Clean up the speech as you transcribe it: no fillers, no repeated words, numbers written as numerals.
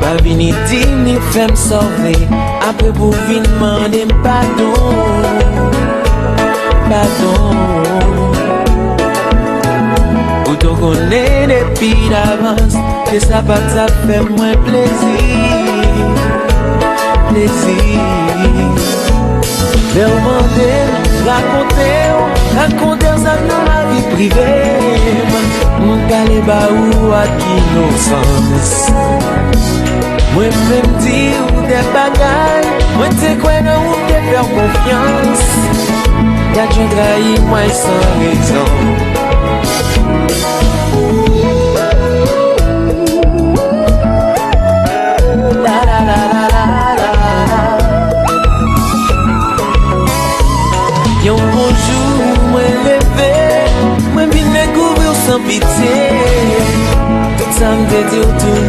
Ma vini di ni fem sauve, apre pou vin mande pardon, pardon. Ou ton konen depi d'avance, que ça pa ta fait moins plaisir, plaisir. Mais raconter ça dans ma vie privée, mon calé ba ou à innocence. Moi même dire des bagailles, moi te quoi non ou te faire confiance. Y'a tu trahi moi sans raison. La la la la la la. Yon bonjour, moi levé, moi vine découvrir sans pitié. Tout ça me dit tout